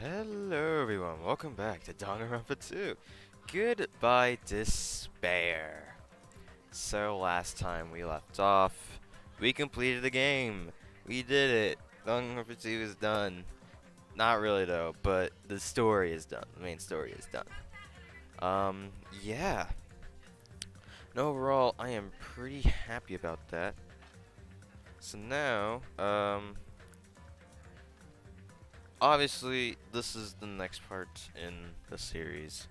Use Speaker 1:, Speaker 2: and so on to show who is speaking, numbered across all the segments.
Speaker 1: Hello everyone, welcome back to Danganronpa 2. Goodbye Despair. So last time we left off, we completed the game. We did it. Danganronpa 2 is done. Not really though, but the story is done. The main story is done. Yeah. And overall, I am pretty happy about that. So now, obviously, this is the next part in the series.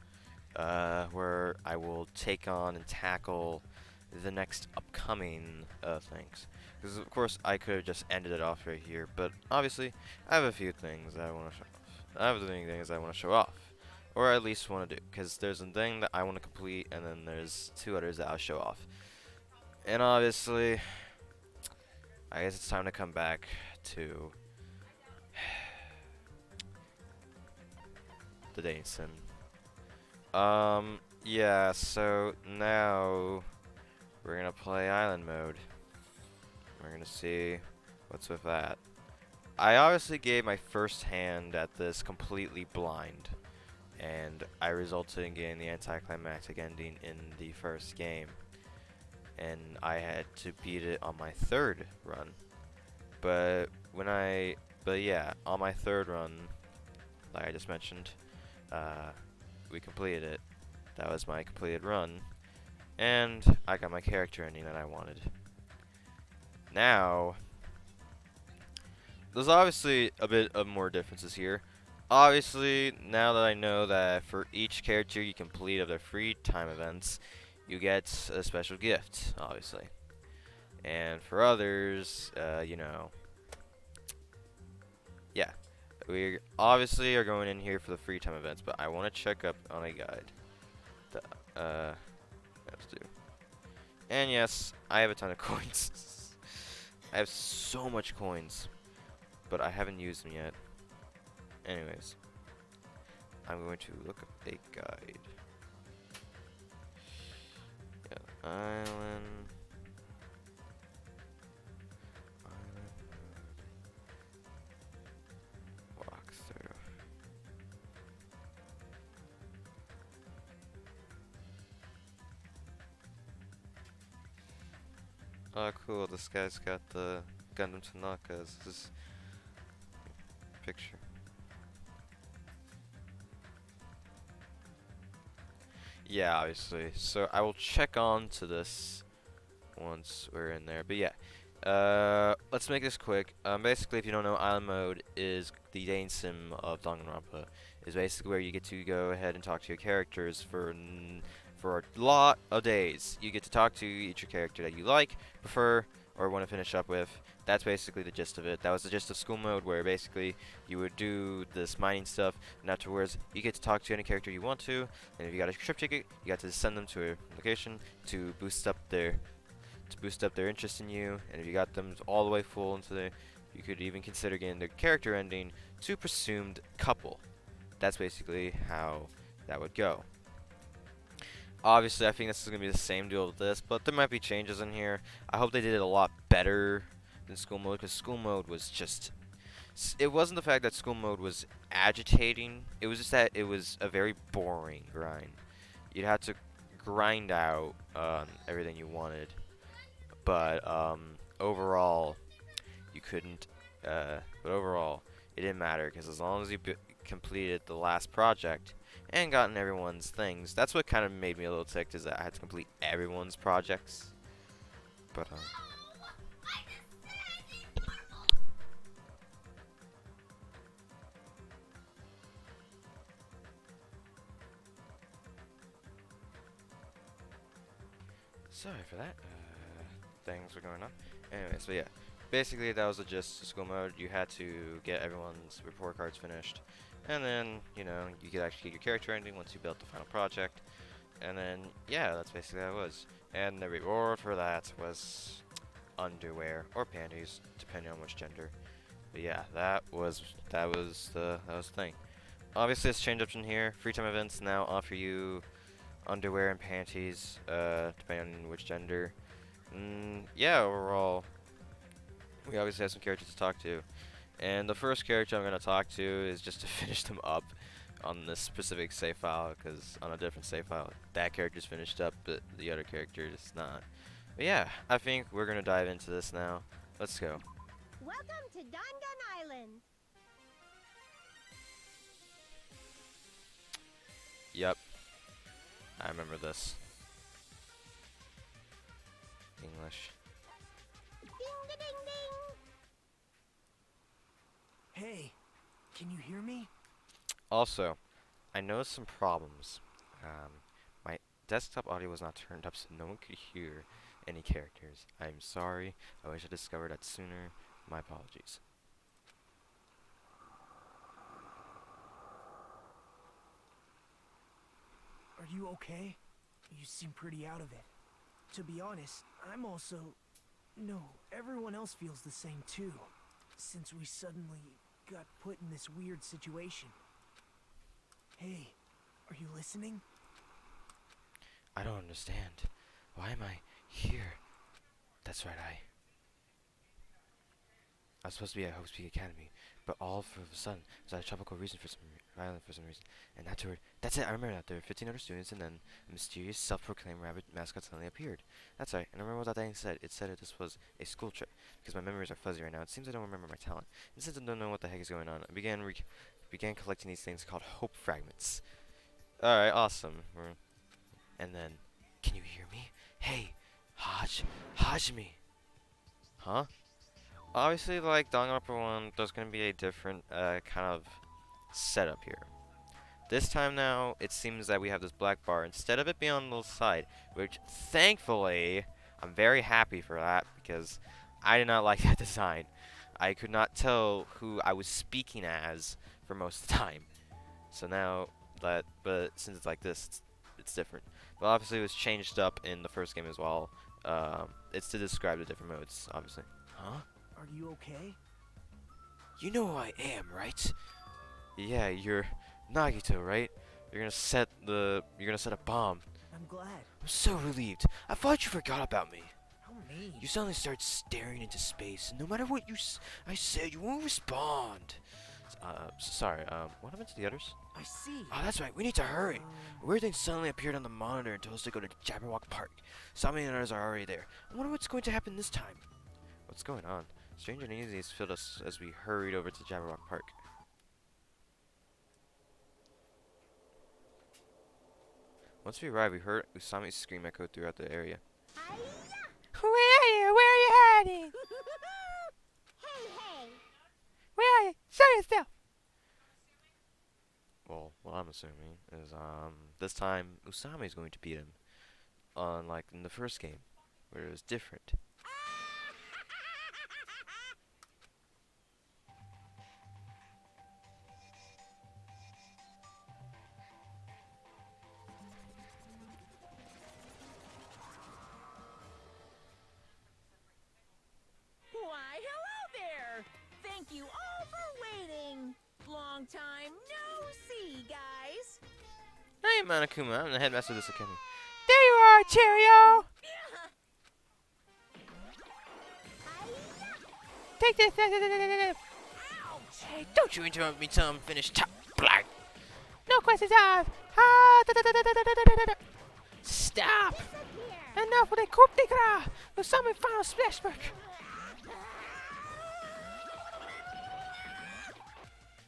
Speaker 1: Where I will take on and tackle the next upcoming things. Because of course I could have just ended it off right here, but obviously I have a few things that I want to show off. I have a few things I want to show off, or at least want to do. Because there's a thing that I want to complete, and then there's two others that I'll show off. And obviously, I guess it's time to come back to the Dancing. Yeah, so now we're gonna play island mode. We're gonna see what's with that. I obviously gave my first hand at this completely blind, and I resulted in getting the anticlimactic ending in the first game. And I had to beat it on my third run. But yeah, on my third run, like I just mentioned, we completed it. That was my completed run, and I got my character ending that I wanted. Now, there's obviously a bit of more differences here. Obviously, now that I know that for each character you complete of their free time events, you get a special gift, obviously. And for others, yeah. We obviously are going in here for the free time events, but I want to check up on a guide. Let's do. And yes, I have a ton of coins. I have so much coins, but I haven't used them yet. Anyways, I'm going to look up a guide. Yeah, island walkthrough. Oh, cool. This guy's got the Gundam Tanaka as his picture. Yeah, obviously. So I will check on to this once we're in there. But yeah, let's make this quick. Basically, if you don't know, Island Mode is the dating sim of Danganronpa. Is basically where you get to go ahead and talk to your characters for a lot of days. You get to talk to each character that you like, prefer, or want to finish up with. That's basically the gist of it. That was the gist of school mode, where basically you would do this mining stuff, and afterwards you get to talk to any character you want to. And if you got a trip ticket, you got to send them to a location to boost up their interest in you. And if you got them all the way full into the, you could even consider getting the character ending to presumed couple. That's basically how that would go. Obviously, I think this is going to be the same deal with this, but there might be changes in here. I hope they did it a lot better than school mode, because school mode was just... It wasn't the fact that school mode was agitating, it was just that it was a very boring grind. You'd have to grind out everything you wanted, but overall, you couldn't... but overall, it didn't matter, because as long as you completed the last project and gotten everyone's things. That's what kind of made me a little ticked, is that I had to complete everyone's projects. But sorry for that. Things were going on. Anyway, so yeah. Basically, that was the gist of school mode. You had to get everyone's report cards finished. And then, you could actually get your character ending once you built the final project. And then, yeah, that's basically how it was. And the reward for that was underwear or panties, depending on which gender. But yeah, that was the thing. Obviously, it's changed up in here. Free time events now offer you underwear and panties, depending on which gender. Yeah, overall, we obviously have some characters to talk to. And the first character I'm gonna talk to is just to finish them up on this specific save file, because on a different save file, that character's finished up, but the other character is not. But yeah, I think we're gonna dive into this now. Let's go.
Speaker 2: Welcome to Dangan Island.
Speaker 1: Yep, I remember this. English.
Speaker 2: Ding ding ding ding.
Speaker 3: Hey, can you hear me?
Speaker 1: Also, I noticed some problems. My desktop audio was not turned up so no one could hear any characters. I'm sorry. I wish I discovered that sooner. My apologies.
Speaker 3: Are you okay? You seem pretty out of it. To be honest, I'm also... No, everyone else feels the same too. Since we suddenly got put in this weird situation. Hey, are you listening?
Speaker 1: I don't understand. Why am I here? That's right, I was supposed to be at Hope Peak Academy, but all of a sudden, there's a tropical reason for some reason. And that's it, I remember that. There were 15 other students, and then a mysterious self-proclaimed rabbit mascot suddenly appeared. That's right, and I remember what that thing said. It said that this was a school trip, because my memories are fuzzy right now. It seems I don't remember my talent. And since I don't know what the heck is going on, I began collecting these things called hope fragments. Alright, awesome. And then, can you hear me? Hey, Hajime. Huh? Obviously, like Danganronpa 1, there's going to be a different kind of setup here. This time now, it seems that we have this black bar instead of it being on the side, which thankfully, I'm very happy for that, because I did not like that design. I could not tell who I was speaking as for most of the time. So now, but since it's like this, it's different. But obviously it was changed up in the first game as well. It's to describe the different modes, obviously. Huh?
Speaker 3: Are you okay?
Speaker 1: You know who I am, right? Yeah, you're Nagito, right? You're gonna set a bomb.
Speaker 3: I'm glad.
Speaker 1: I'm so relieved. I thought you forgot about me.
Speaker 3: How mean.
Speaker 1: You suddenly start staring into space, and no matter what I said, you won't respond. Sorry, what happened to the others?
Speaker 3: I see.
Speaker 1: Oh, that's right, we need to hurry. A weird thing suddenly appeared on the monitor and told us to go to Jabberwock Park. Sammy and others are already there. I wonder what's going to happen this time. What's going on? Strange uneasiness filled us as we hurried over to Jabberwock Park. Once we arrived, we heard Usami's scream echo throughout the area.
Speaker 2: Hi-ya!
Speaker 1: Where are you? Where are you hiding?
Speaker 2: Hey, hey!
Speaker 1: Where are you? Show yourself! Well, what I'm assuming is, this time Usami is going to beat him. Unlike in the first game, where it was different.
Speaker 4: Why, hello there! Thank you all for waiting! Long time no see, guys!
Speaker 1: Hey, Manakuma, I'm the headmaster of this academy. There you are, Cheerio! Take this!
Speaker 4: Ouch!
Speaker 1: Hey, don't you interrupt me till I'm finished top black! No questions asked! Stop!
Speaker 2: Disappear!
Speaker 1: Enough with a coup de grace! Usami final splashback!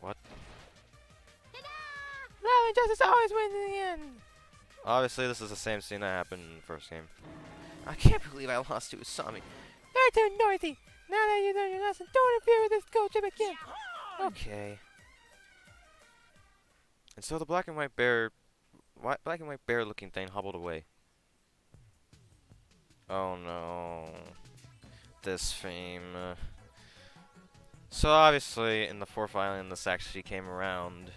Speaker 1: What?
Speaker 2: Ta-da!
Speaker 1: Love and justice always wins in the end! Obviously, this is the same scene that happened in the first game. I can't believe I lost to Usami. You're too noisy! Now that you learned your lesson, don't interfere with this school trip again! Okay. And so the black and white bear looking thing hobbled away. Oh no. This theme. So obviously in the fourth island this actually came around,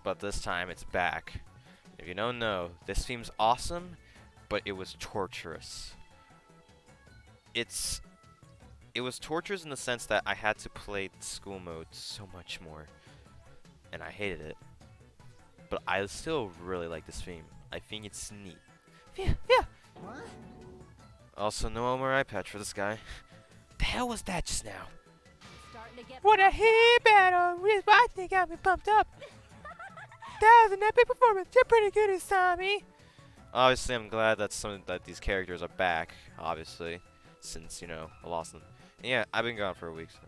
Speaker 1: but this time it's back. If you don't know, this theme's awesome, but it was torturous. It was torturous in the sense that I had to play the school mode so much more, and I hated it. But I still really like this theme. I think it's neat. Yeah.
Speaker 2: What?
Speaker 1: Also, no more eye patch for this guy. The hell was that just now?
Speaker 2: Starting
Speaker 4: starting to get
Speaker 5: What a
Speaker 4: pumped
Speaker 5: hit battle! Just watching it got me pumped up. That was an epic performance. You're pretty good, Usami.
Speaker 1: Obviously, I'm glad that these characters are back. Obviously, since I lost them. And yeah, I've been gone for a week. So.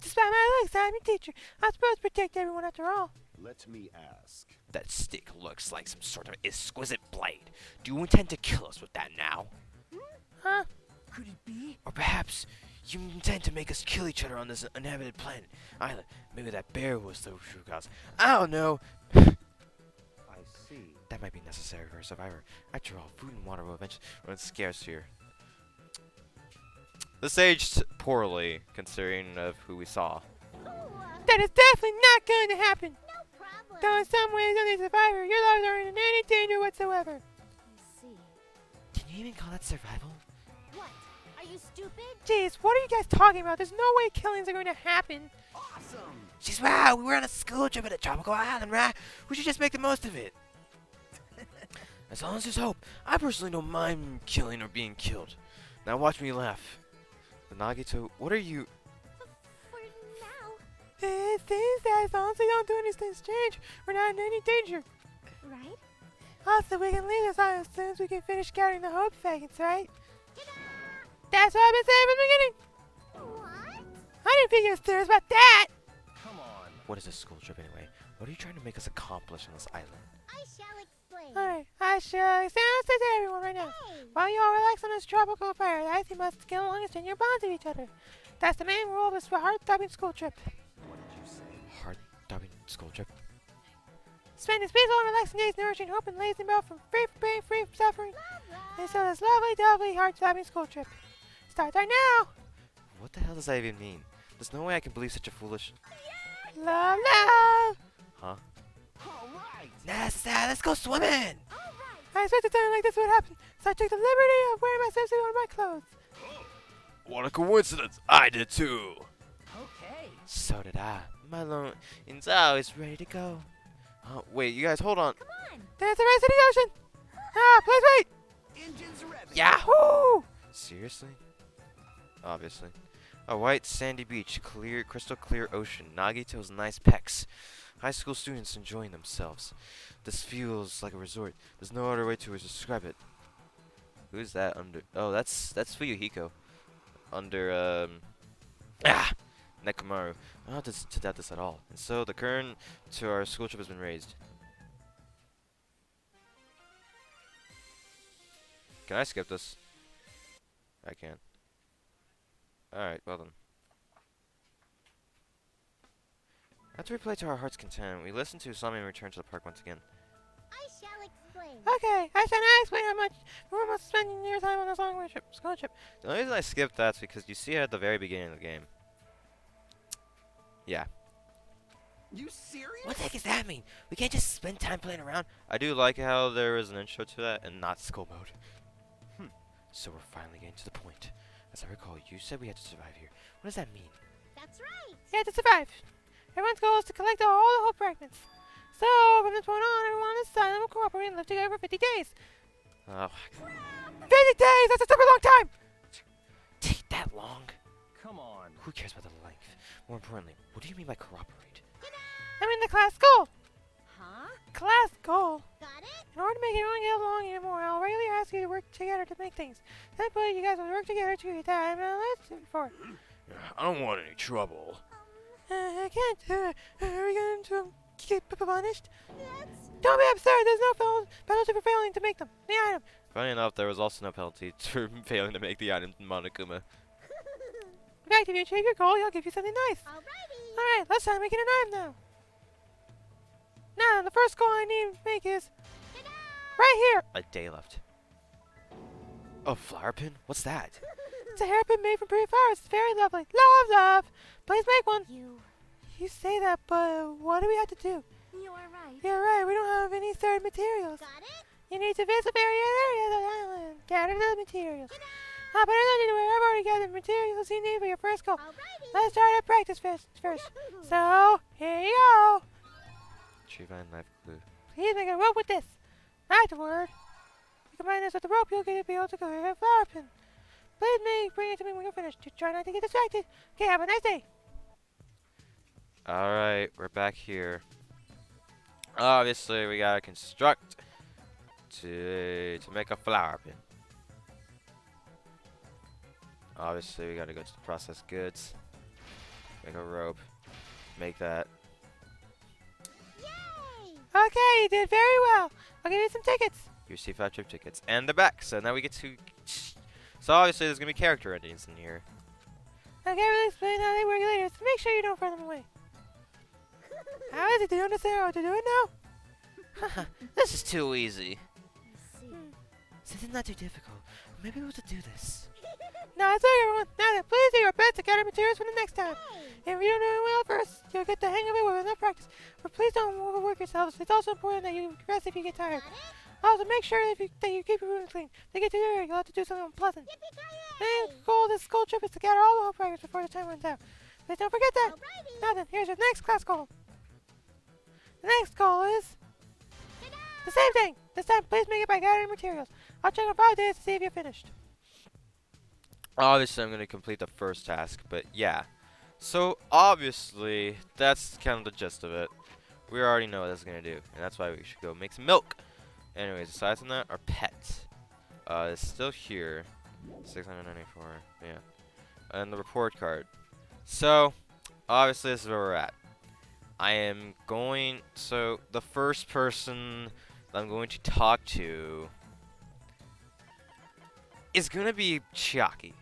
Speaker 5: Despite my looks, I'm your teacher. I'm supposed to protect everyone after all.
Speaker 6: Let me ask.
Speaker 1: That stick looks like some sort of exquisite blade. Do you intend to kill us with that now?
Speaker 5: Huh?
Speaker 3: Could it be?
Speaker 1: Or perhaps you intend to make us kill each other on this uninhabited planet, island? Maybe that bear was the true cause. I don't know.
Speaker 6: I see.
Speaker 1: That might be necessary for a survivor. After all, food and water will eventually run scarce here. This aged poorly, considering of who we saw.
Speaker 2: Ooh,
Speaker 5: That is definitely not going to happen.
Speaker 2: no problem.
Speaker 5: Though in some ways, only a survivor, your lives aren't in any danger whatsoever.
Speaker 4: I see.
Speaker 1: Can you even call that survival?
Speaker 2: What? Are you stupid?
Speaker 5: Jeez, what are you guys talking about? There's no way killings are going to happen.
Speaker 6: Awesome.
Speaker 1: She's right. We were on a school trip at a tropical island, right? We should just make the most of it. As long as there's hope, I personally don't mind killing or being killed. Now watch me laugh. The Nagito, what are you?
Speaker 2: For now,
Speaker 5: It seems that as long as we don't do anything strange, we're not in any danger.
Speaker 2: right?
Speaker 5: Also, we can leave this island as soon as we can finish scouting the hope faggots, right? That's what I've been saying from the beginning.
Speaker 2: What?
Speaker 5: I didn't think you were serious about that.
Speaker 6: Come on.
Speaker 1: What is this school trip anyway? What are you trying to make us accomplish on this island?
Speaker 2: I shall explain.
Speaker 5: Alright, I shall sound to everyone right now.
Speaker 2: Hey!
Speaker 5: While you all relax on this tropical paradise, you must get along and strengthen your bonds with each other. That's the main rule of this heart-throbbing school trip.
Speaker 6: What did you say?
Speaker 1: Heart-throbbing school trip.
Speaker 5: Spend these peaceful and relaxing days nourishing hope and lazing about from free from pain, free from suffering. And so this lovely, lovely, heart-throbbing school trip starts right now.
Speaker 1: What the hell does that even mean? There's no way I can believe such a foolish...
Speaker 5: Love, love.
Speaker 1: Huh?
Speaker 6: All right.
Speaker 1: Nessa, let's go swimming!
Speaker 5: I expected something like this would happen, so I took the liberty of wearing my swimsuit on my clothes.
Speaker 1: What a coincidence! I did too!
Speaker 4: Okay.
Speaker 1: So did I. My Inzao is ready to go. Wait, you guys, hold on.
Speaker 4: Come on.
Speaker 5: Dance the race to the ocean. Ah, please wait.
Speaker 6: Engines revving.
Speaker 1: Yahoo! Seriously? Obviously. A white sandy beach, clear, crystal clear ocean, Nagito's nice pecs. High school students enjoying themselves. This feels like a resort. There's no other way to describe it. Who's that under? Oh, that's Fuyuhiko. Under Nekomaru. I don't have to doubt this at all. And so the current to our school trip has been raised. Can I skip this? I can. Alright, well then. After we play to our heart's content, we listen to Usami and return to the park once again.
Speaker 2: I shall explain.
Speaker 5: Okay, I shall not explain how much we're almost spending your time on this long trip, school trip.
Speaker 1: The only reason I skipped that's because you see it at the very beginning of the game. Yeah.
Speaker 6: You serious?
Speaker 1: What the heck does that mean? We can't just spend time playing around. I do like how there is an intro to that and not school mode. So we're finally getting to the point. As I recall, you said we had to survive here. What does that mean?
Speaker 2: That's right.
Speaker 5: Yeah, to survive. Everyone's goal is to collect all the hope fragments. So, from this point on, everyone is silent and cooperate and live together for 50 days.
Speaker 1: 50
Speaker 5: days! That's a super long time!
Speaker 1: Take that long?
Speaker 6: Come on.
Speaker 1: Who cares about the length? More importantly, what do you mean by cooperate?
Speaker 5: I mean the class goal.
Speaker 4: Huh?
Speaker 5: Class goal.
Speaker 2: Got it?
Speaker 5: In order to make everyone get along even more, I'll regularly ask you to work together to make things. Simply, you guys will work together to get that I'm for.
Speaker 1: I don't want any trouble.
Speaker 5: I can't. Are we going to get punished?
Speaker 2: That's...
Speaker 5: Don't be absurd. There's no penalty for failing to make them. The item.
Speaker 1: Funny enough, there was also no penalty for failing to make the item Monokuma.
Speaker 5: In fact, if you achieve your goal, he'll give you something nice.
Speaker 2: Alrighty.
Speaker 5: Alright, let's try making an item now. Now, the first goal I need to make is right here.
Speaker 1: A day left. A flower pin? What's that?
Speaker 5: It's a hairpin made from pretty flowers. It's very lovely. Love, love. Please make one. You say that, but what do we have to do?
Speaker 2: You are right.
Speaker 5: You're right. We don't have any certain materials.
Speaker 2: Got it?
Speaker 5: You need to visit various areas of the island. Gather the materials. But I don't need to worry. I've already gathered the materials you need for your first goal.
Speaker 2: Alrighty.
Speaker 5: Let's try to practice first. So, here you go.
Speaker 1: Tree vine knife glue.
Speaker 5: Please make a rope with this. Afterward, you combine this with the rope, you'll be able to create a flower pin. please bring it to me when you're finished. Just try not to get distracted. Okay, have a nice day.
Speaker 1: Alright, we're back here. Obviously, we gotta construct to make a flower pin. Obviously, we gotta go to the processed goods. Make a rope. Make that.
Speaker 2: Yay!
Speaker 5: Okay, you did very well. I'll give you some tickets.
Speaker 1: You receive 5 trip tickets. And the back. So now we get to... So obviously, there's gonna be character endings in here.
Speaker 5: I can't really explain how they work later, so make sure you don't throw them away. How is it? Do you understand how to do it now?
Speaker 1: This is too easy.
Speaker 2: I see.
Speaker 1: Since it's not too difficult, maybe we'll do this.
Speaker 5: No, that's all, everyone. Now then, please do your best to gather materials for the next time.
Speaker 2: Hey!
Speaker 5: If you don't do it well at first, you'll get the hang of it with enough practice. But please don't overwork yourselves. It's also important that you rest if you get tired.
Speaker 2: Got it?
Speaker 5: Also, make sure that you keep your rooms clean. If they get too dirty, you'll have to do something unpleasant. The
Speaker 2: Yippee-ki-yay!
Speaker 5: goal of this school trip is to gather all the hope fragments before the time runs out. Please don't forget that.
Speaker 2: Alrighty!
Speaker 5: Now then, here's your next class goal. The next goal is the same thing. This time, please make it by gathering materials. I'll check in 5 days to see if you're finished.
Speaker 1: Obviously, I'm going to complete the first task, but yeah. So, obviously, that's kind of the gist of it. We already know what that's going to do, and that's why we should go make some milk. Anyways, aside from that, our pet is still here. 694, yeah. And the report card. So, obviously, this is where we're at. I am going... So, the first person that I'm going to talk to is going to be Chiaki.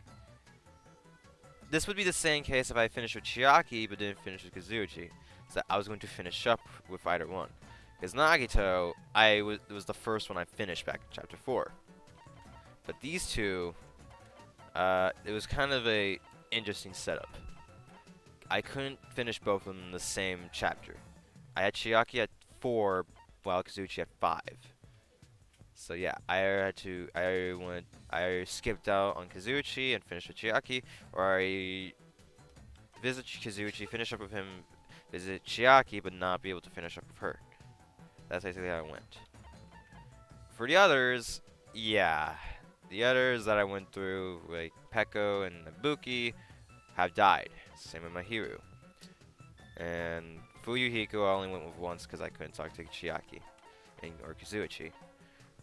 Speaker 1: This would be the same case if I finished with Chiaki but didn't finish with Kazuchi. So I was going to finish up with either one. Because Nagito, it was the first one I finished back in Chapter 4. But these two, it was kind of a interesting setup. I couldn't finish both of them in the same chapter. I had Chiaki at 4, while Kazuchi at 5. So yeah, I skipped out on Kazuchi and finished with Chiaki, or I visit Kazuchi, finish up with him, visit Chiaki, but not be able to finish up with her. That's basically how it went. For the others, yeah, the others that I went through, like Peko and Nabuki, have died. Same with Mahiru. And Fuyuhiko I only went with once because I couldn't talk to Chiaki or Kazuchi.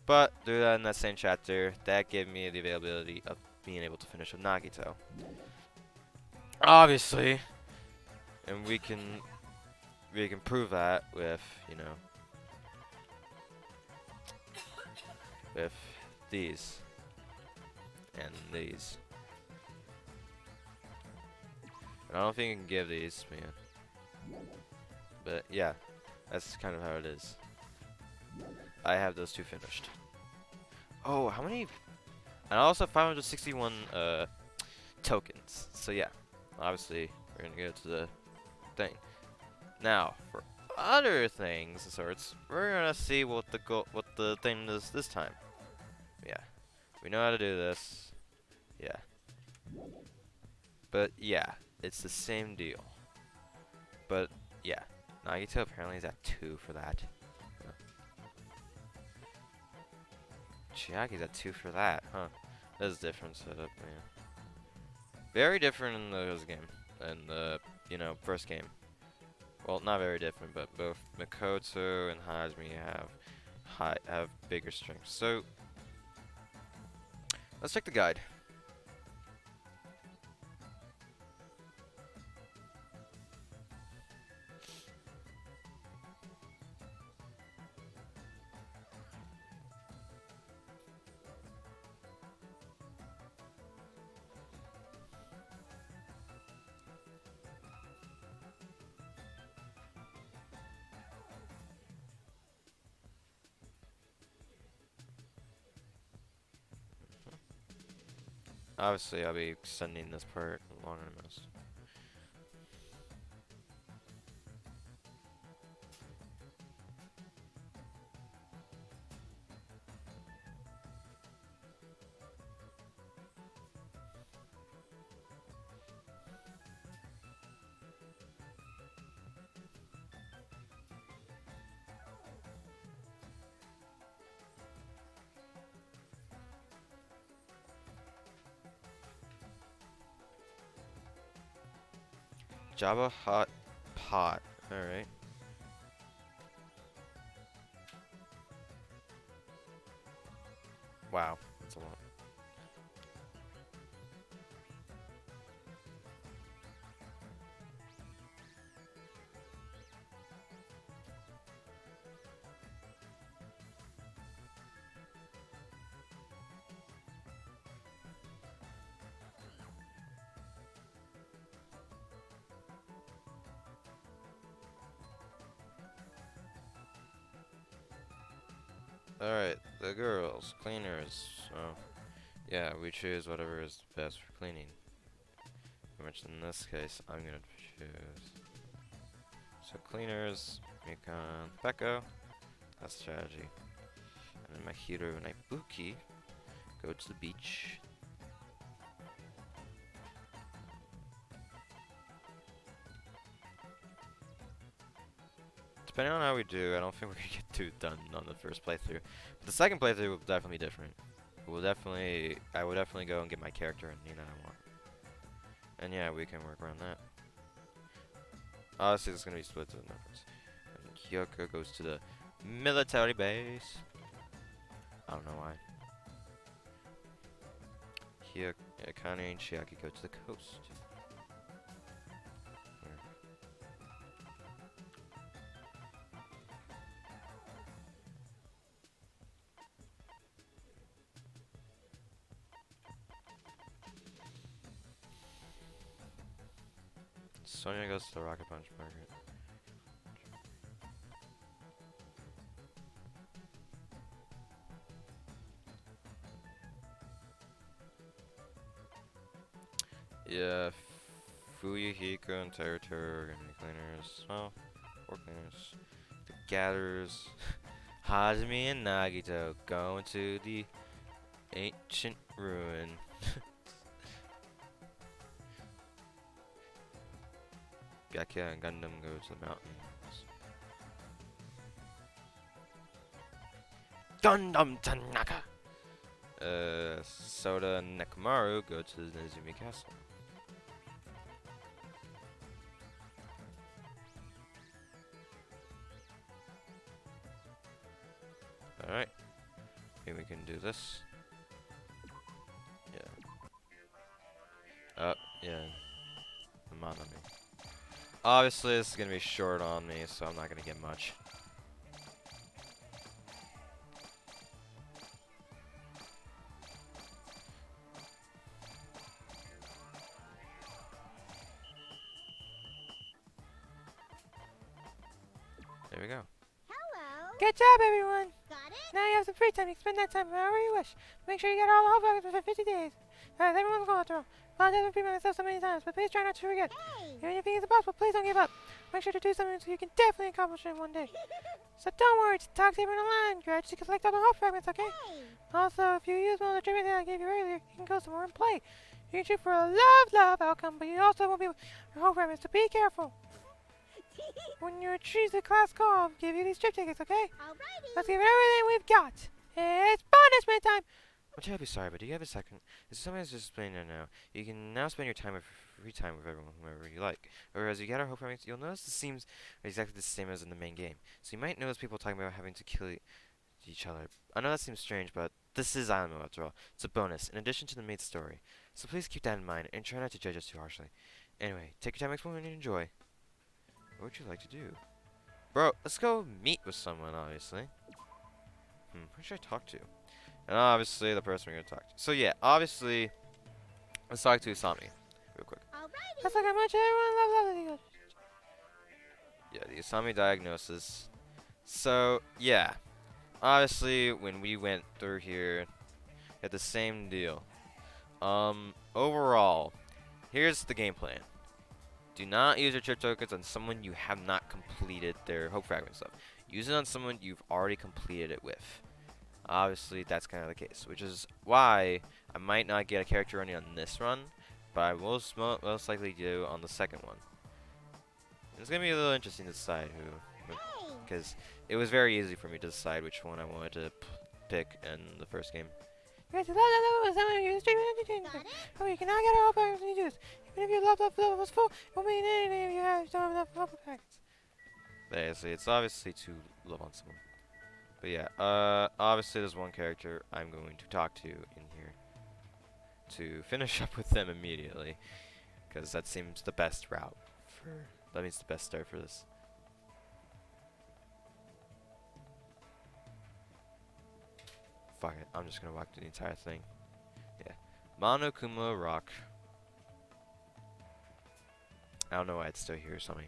Speaker 1: But through that in that same chapter, that gave me the availability of being able to finish with Nagito. Obviously, and we can prove that with, you know, with these and these. And I don't think you can give these, man. But yeah, that's kind of how it is. I have those two finished. Oh, how many? And also 561 tokens. So yeah, obviously we're gonna go to the thing. Now for other things of sorts, we're gonna see what the thing is this time. Yeah, we know how to do this. Yeah, but yeah, it's the same deal. But yeah, Nagito apparently is at 2 for that. Chiaki's at 2 for that, huh? That's a different setup, man. Very different in the game, in the, you know, first game. Well, not very different, but both Mikoto and Hazmi have bigger strengths. So, let's check the guide. Obviously, I'll be extending this part longer than most. Java hot pot. Alright. Wow, that's a lot. Alright, the girls, cleaners. Oh, yeah, we choose whatever is best for cleaning. Which in this case, I'm gonna choose. So cleaners, Mikon, Peko. That's strategy. And then my hero and Ibuki go to the beach. Depending on how we do, I don't think we're gonna get too done on the first playthrough. But the second playthrough will definitely be different. I will definitely go and get my character and Hinanami. And yeah, we can work around that. Obviously, it's gonna be split to the numbers. And Kyoko goes to the military base. I don't know why. Akane and Chiaki go to the coast. Sonya goes to the Rocket Punch Market. Yeah, Fuyuhiko and Teruto are gonna be cleaners. Well, 4 cleaners. The Gatherers. Hajime and Nagito going to the ancient ruin. Gakya and Gundam go to the mountains. Gundam Tanaka! Soda and Nekomaru go to the Nezumi Castle. Alright. Here we can do this. Yeah. Yeah. Hinanami. Obviously, this is gonna be short on me, so I'm not gonna get much. There we go.
Speaker 2: Hello.
Speaker 5: Good job, everyone.
Speaker 2: Got it?
Speaker 5: Now you have some free time. You can spend that time however you wish. Make sure you get all the whole package within 50 days. Everyone's going through. I've repeated myself so many times, but please try not to forget.
Speaker 2: Hey.
Speaker 5: Even if it's impossible, please don't give up. Make sure to do something so you can definitely accomplish it one day. So don't worry, just talk to everyone online. You're actually collect all the whole fragments, okay?
Speaker 2: Hey.
Speaker 5: Also, if you use one of the treatments that I gave you earlier, you can go somewhere and play. You can shoot for a love outcome, but you also won't be with your whole fragments, so be careful. When you choose the class call, I'll give you these trip tickets, okay?
Speaker 2: Alrighty.
Speaker 5: Let's give it everything we've got. It's punishment time!
Speaker 1: I'm terribly sorry, but do you have a second? This is something that's just explaining right now. You can now spend your free time with everyone, whomever you like. Or as you get our hope fragments, you'll notice the seams are exactly the same as in the main game. So you might notice people talking about having to kill each other. I know that seems strange, but this is Animo after all. It's a bonus, in addition to the main story. So please keep that in mind, and try not to judge us too harshly. Anyway, take your time exploring and enjoy. What would you like to do? Bro, let's go meet with someone, obviously. Who should I talk to? And obviously, the person we're gonna talk to. So yeah, obviously, let's talk to Usami, real quick.
Speaker 2: Alrighty.
Speaker 5: That's like how much everyone loves
Speaker 1: Yeah, the Usami diagnosis. So, yeah. Obviously, when we went through here, had the same deal. Overall, here's the game plan. Do not use your chip tokens on someone you have not completed their hope fragment stuff. Use it on someone you've already completed it with. Obviously, that's kind of the case, which is why I might not get a character running on this run, but I will most likely do on the second one. And it's going to be a little interesting to decide who, because it was very easy for me to decide which one I wanted to pick in the first game.
Speaker 5: You guys love that level with someone who uses treatment and
Speaker 2: Got it?
Speaker 5: oh, you cannot get all fragments when you do this. Even if your love level was full, it won't mean anything if you don't have enough love packets.
Speaker 1: There, see, it's obviously to love on someone. But yeah, obviously there's one character I'm going to talk to in here to finish up with them immediately, because that seems the best route for. That means the best start for this. Fuck it, I'm just gonna walk through the entire thing. Yeah, Monokuma Rock. I don't know why it's still here or something.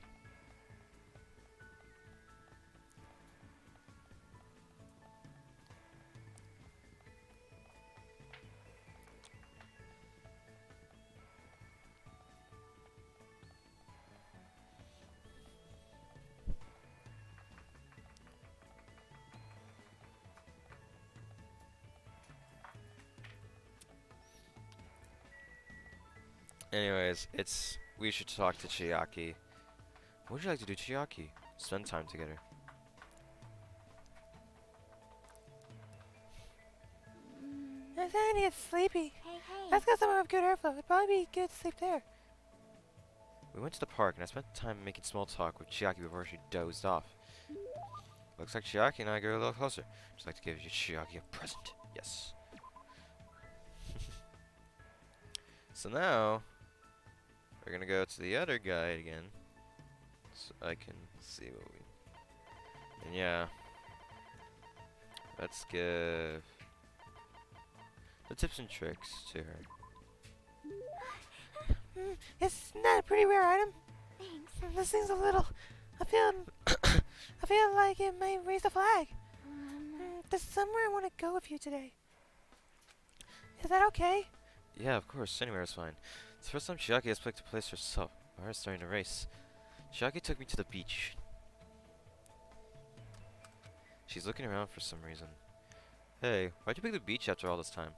Speaker 1: Anyways, we should talk to Chiaki. What would you like to do, Chiaki? Spend time together.
Speaker 5: I'm starting to get sleepy.
Speaker 2: Hey, hey.
Speaker 5: Let's go somewhere with good airflow. It'd probably be good to sleep there.
Speaker 1: We went to the park and I spent time making small talk with Chiaki before she dozed off. Looks like Chiaki and I go a little closer. Just like to give you Chiaki a present. Yes. So now we're gonna go to the other guide again, so I can see what we. And yeah, let's give the tips and tricks to her.
Speaker 5: It's not a pretty rare item.
Speaker 2: Thanks.
Speaker 5: This thing's a little. I feel. I feel like it might raise the flag. There's somewhere I want to go with you today. Is that okay?
Speaker 1: Yeah, of course. Anywhere is fine. It's the first time Chiaki has picked a place herself. My heart's starting to race. Chiaki took me to the beach. She's looking around for some reason. Hey, why'd you pick the beach after all this time?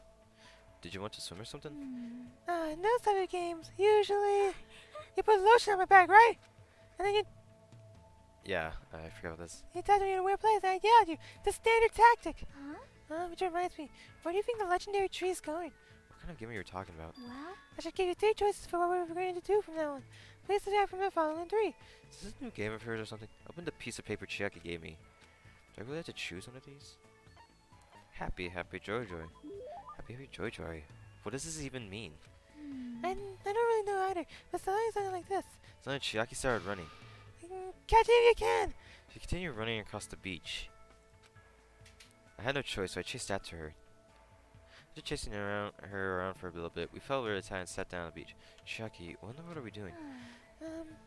Speaker 1: Did you want to swim or something?
Speaker 5: In those type of games, usually you put lotion on my back, right? And then
Speaker 1: Yeah, I forgot this.
Speaker 5: you touch me in a weird place and I yell at you. The standard tactic.
Speaker 2: Huh?
Speaker 5: Which reminds me, where do you think the legendary tree is going?
Speaker 1: What kind of game are you talking about?
Speaker 2: Well,
Speaker 5: I should give you 3 choices for what we're going to do from now on. Please select from the following 3.
Speaker 1: Is this a new game of hers or something? I opened the piece of paper Chiaki gave me. Do I really have to choose one of these? Happy, happy, joy, joy. Happy, happy, joy, joy. What does this even mean?
Speaker 5: I don't really know either, but something sounded like this.
Speaker 1: Suddenly Chiaki started running.
Speaker 5: Catch it if you can!
Speaker 1: She continued running across the beach. I had no choice, so I chased after her. After chasing her around for a little bit, we fell really tired and sat down on the beach. Chiaki, what in the world are we doing?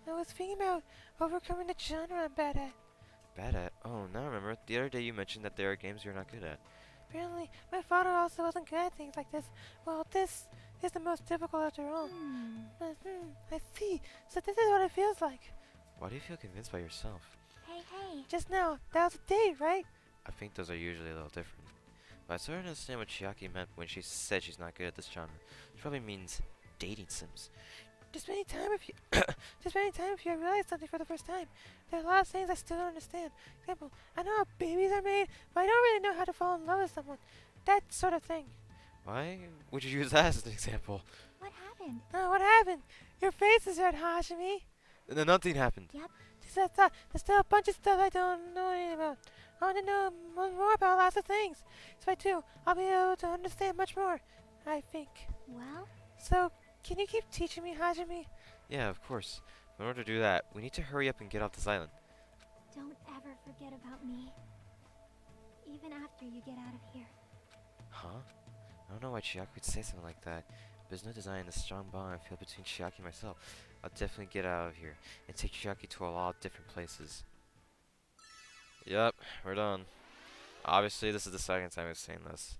Speaker 5: I was thinking about overcoming the genre I'm bad at.
Speaker 1: Bad at? Oh, now I remember. The other day you mentioned that there are games you're not good at.
Speaker 5: Apparently, my father also wasn't good at things like this. Well, this is the most difficult after all. I see. So this is what it feels like.
Speaker 1: Why do you feel convinced by yourself?
Speaker 2: hey, hey.
Speaker 5: Just now, that was a date, right?
Speaker 1: I think those are usually a little different. But I sort of understand what Chiaki meant when she said she's not good at this genre. She probably means dating sims.
Speaker 5: Just spending time with you. Just spending time with you, I realized something for the first time. There are a lot of things I still don't understand. For example, I know how babies are made, but I don't really know how to fall in love with someone. That sort of thing.
Speaker 1: Why would you use that as an example?
Speaker 2: What happened?
Speaker 5: What happened? Your face is red, Hashimi.
Speaker 1: No, nothing happened.
Speaker 5: There's still a bunch of stuff I don't know anything about. I want to know more about lots of things. So I do. I'll be able to understand much more. I think.
Speaker 2: Well,
Speaker 5: So, can you keep teaching me, Hajime?
Speaker 1: Yeah, of course. In order to do that, we need to hurry up and get off this island.
Speaker 2: don't ever forget about me. Even after you get out of here.
Speaker 1: Huh? I don't know why Chiaki would say something like that. There's no denying the strong bond I feel between Chiaki and myself. I'll definitely get out of here and take Chiaki to a lot of different places. Yep, we're done. Obviously, this is the second time I've seen this.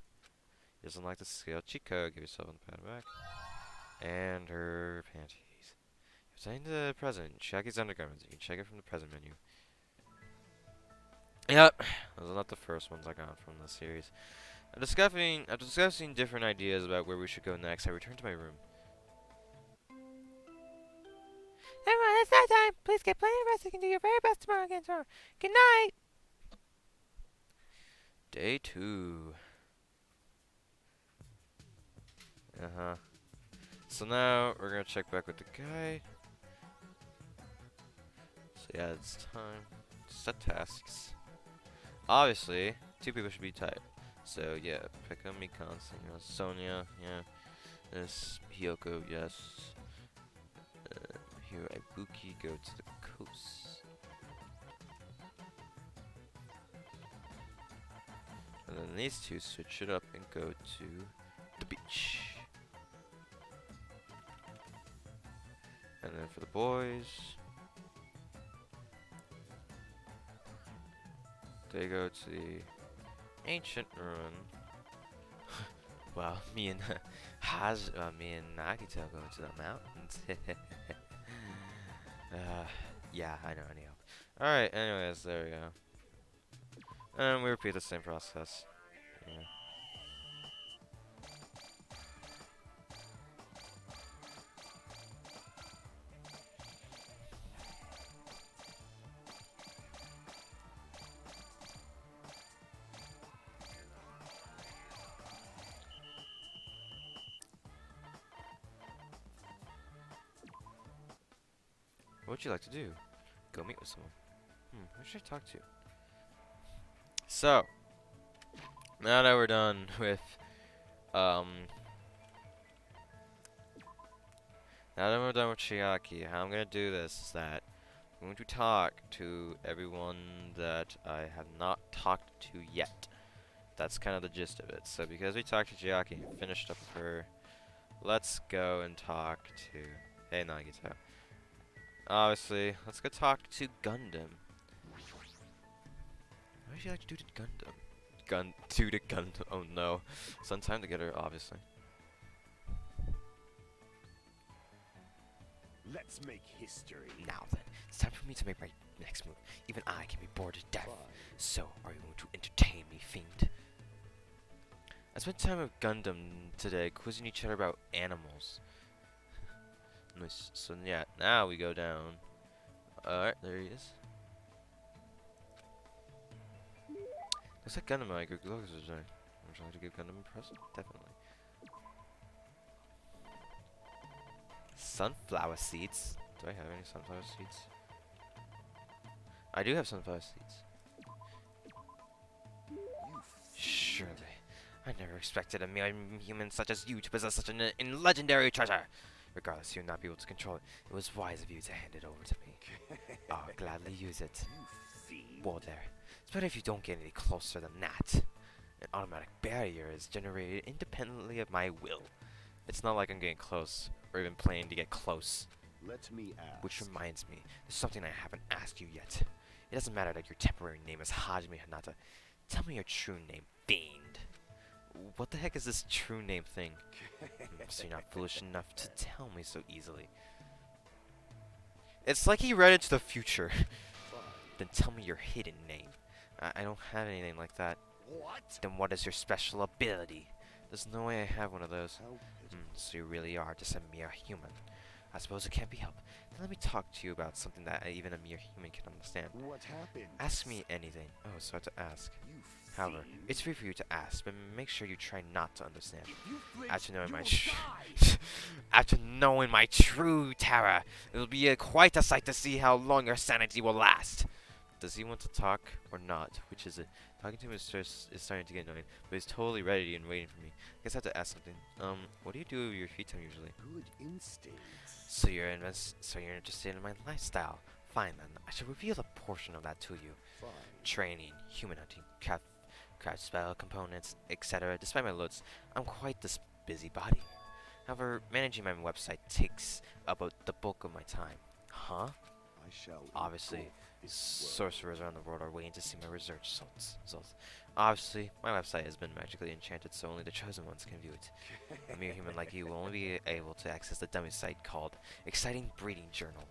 Speaker 1: He doesn't like the scale cheat code. Give yourself a pat back. And her panties. Obtain the present. Chiaki's undergarments. You can check it from the present menu. Yep, those are not the first ones I got from the series. After discussing different ideas about where we should go next, I returned to my room.
Speaker 5: Everyone, it's that time. Please get plenty of rest. You can do your very best tomorrow again tomorrow. Good night.
Speaker 1: Day 2. So now we're gonna check back with the guy. So yeah, it's time to set tasks. Obviously, 2 people should be tied. So yeah, pick up Mikan, Sonia, yeah. This Hyoko, yes. Here Ibuki, go to the coast. And then these two switch it up and go to the beach. And then for the boys, they go to the ancient ruin. Well, me and Nagito go to the mountains. Yeah, I know. Alright, anyways, there we go. And we repeat the same process. Yeah. What would you like to do? Go meet with someone. Who should I talk to? So, now that we're done with, Chiaki, how I'm gonna do this is that I'm going to talk to everyone that I have not talked to yet. That's kind of the gist of it. So because we talked to Chiaki and finished up with her, let's go and talk to, hey Nagito. Obviously, let's go talk to Gundam. What would you like to do to Gundam? To Gundam. Oh no. Some time together, obviously.
Speaker 6: Let's make history.
Speaker 1: Now then, it's time for me to make my next move. Even I can be bored to death. So, are you going to entertain me, fiend? I spent time with Gundam today, quizzing each other about animals. Nice. So yeah, now we go down. Alright, there he is. Looks like Gundam like good looks today. I'm trying to give Gundam a present, definitely. Sunflower seeds. Do I have any sunflower seeds? I do have sunflower seeds. Surely. I never expected a mere human such as you to possess such an legendary treasure. Regardless, you would not be able to control it. It was wise of you to hand it over to me. I'll gladly use it. Whoa there. It's better if you don't get any closer than that. An automatic barrier is generated independently of my will. It's not like I'm getting close, or even planning to get close.
Speaker 6: Let me ask.
Speaker 1: Which reminds me, there's something I haven't asked you yet. It doesn't matter that your temporary name is Hajime Hinata. Tell me your true name, Fiend. What the heck is this true name thing? So you're not foolish enough to tell me so easily. It's like he read into the future. Then tell me your hidden name. I don't have anything like that.
Speaker 6: What?
Speaker 1: Then what is your special ability? There's no way I have one of those. So you really are just a mere human. I suppose it can't be helped. Then let me talk to you about something that even a mere human can understand.
Speaker 6: What happened?
Speaker 1: Ask me anything. Oh, so I have to ask.
Speaker 6: You
Speaker 1: However,
Speaker 6: fiend.
Speaker 1: it's free for you to ask, but make sure you try not to understand.
Speaker 6: You flinch,
Speaker 1: After knowing
Speaker 6: you
Speaker 1: my
Speaker 6: will die.
Speaker 1: after knowing my true terror, it will be quite a sight to see how long your sanity will last. Does he want to talk or not? Which is it? Talking to him is starting to get annoying, but he's totally ready and waiting for me. I guess I have to ask something. What do you do with your free time usually?
Speaker 6: Good instincts.
Speaker 1: So you're interested in my lifestyle. Fine then, I shall reveal a portion of that to you.
Speaker 6: Fine.
Speaker 1: Training, human hunting, craft spell components, etc. Despite my looks, I'm quite this busybody. However, managing my website takes about the bulk of my time. Huh?
Speaker 6: I shall.
Speaker 1: Obviously,
Speaker 6: engulf this world.
Speaker 1: sorcerers around the world are waiting to see my research results. Obviously, my website has been magically enchanted, so only the chosen ones can view it. A mere human like you will only be able to access the dummy site called Exciting Breeding Journal.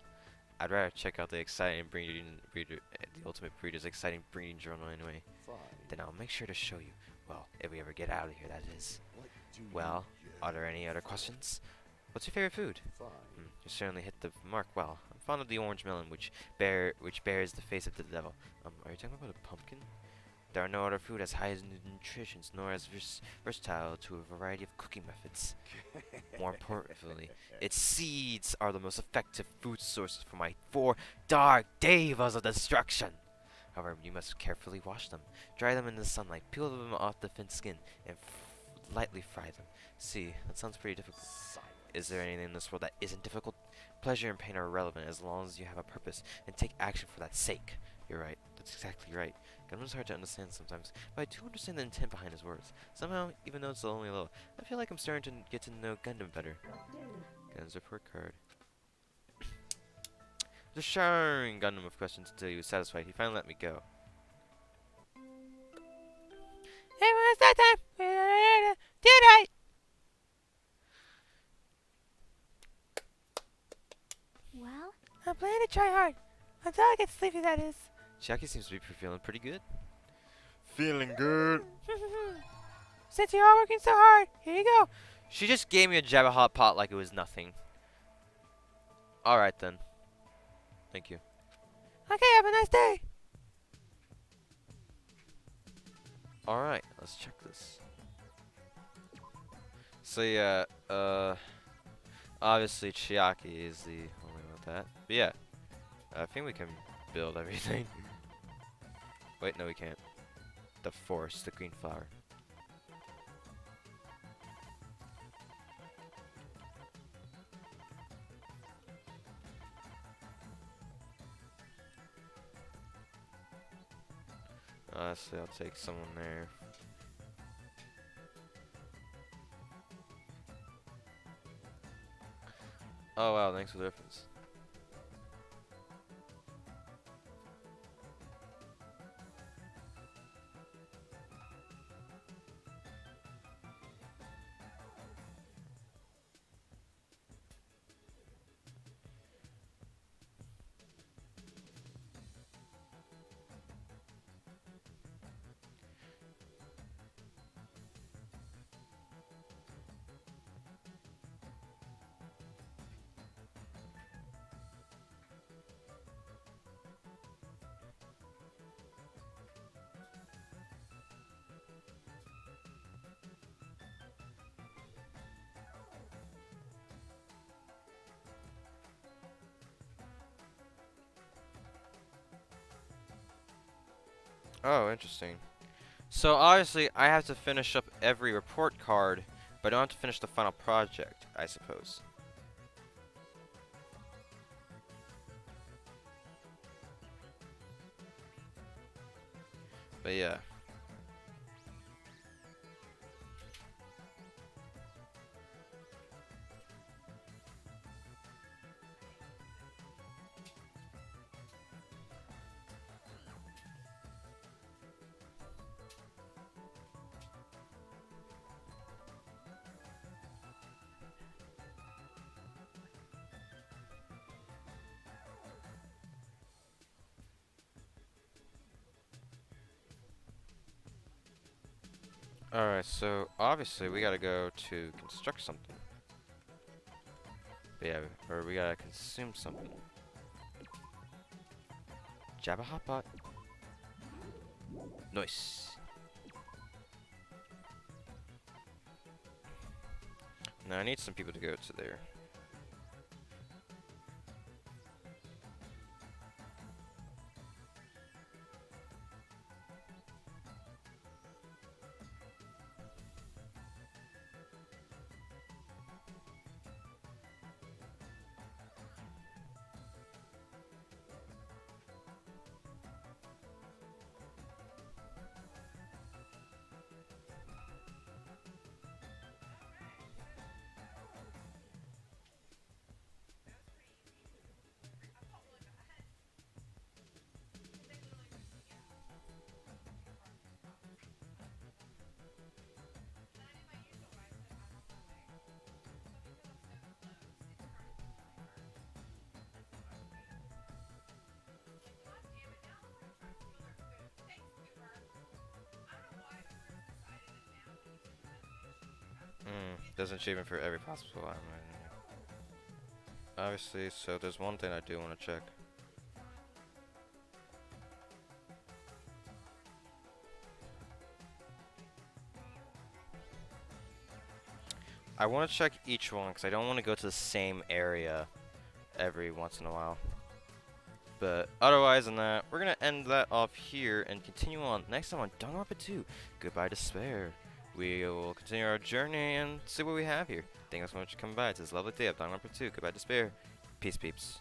Speaker 1: I'd rather check out the the Ultimate Breeder's Exciting Breeding Journal anyway.
Speaker 6: Fine.
Speaker 1: Then I'll make sure to show you. Well, if we ever get out of here, that is.
Speaker 6: What do
Speaker 1: Well,
Speaker 6: you
Speaker 1: are there any other questions? What's your favorite food?
Speaker 6: Fine.
Speaker 1: You certainly hit the mark well. I'm fond of the orange melon, which bears the face of the devil. Are you talking about a pumpkin? There are no other food as high in nutrition, nor as versatile to a variety of cooking methods. More importantly, its seeds are the most effective food sources for my 4 dark devas of destruction. However, you must carefully wash them, dry them in the sunlight, peel them off the thin skin, and lightly fry them. See, that sounds pretty difficult. Is there anything in this world that isn't difficult? Pleasure and pain are irrelevant as long as you have a purpose and take action for that sake. You're right. That's exactly right. Gundam's hard to understand sometimes, but I do understand the intent behind his words. Somehow, even though it's only a little, I feel like I'm starting to get to know Gundam better. Gundam's report card. After showering Gundam with questions until he was satisfied, he finally let me go.
Speaker 5: Everyone, it's that time. Do right.
Speaker 2: Well,
Speaker 5: I'm planning to try hard. Until I get sleepy, that is.
Speaker 1: Chiaki seems to be feeling pretty good. Feeling good.
Speaker 5: Since you're all working so hard, here you go.
Speaker 1: She just gave me a Jabba Hot Pot like it was nothing. Alright then. Thank you.
Speaker 5: Okay, have a nice day.
Speaker 1: Alright, let's check this. So yeah, obviously Chiaki is the only one with that. But yeah, I think we can build everything. Wait, no we can't. The force, the green flower. Honestly, I'll take someone there. Oh wow, thanks for the reference. Oh, interesting. So obviously I have to finish up every report card, but I don't have to finish the final project, I suppose. But yeah. Alright, so obviously we gotta go to construct something. But yeah, or we gotta consume something. Jabba Hotpot. Nice. Now I need some people to go to there. There's an achievement for every possible item. Obviously, so there's one thing I do want to check. I want to check each one because I don't want to go to the same area every once in a while. But otherwise than that, we're going to end that off here and continue on next time on Danganronpa 2. Goodbye Despair. We will continue our journey and see what we have here. Thank you so much for coming by to this lovely day of Danganronpa 2. Goodbye Despair. Peace peeps.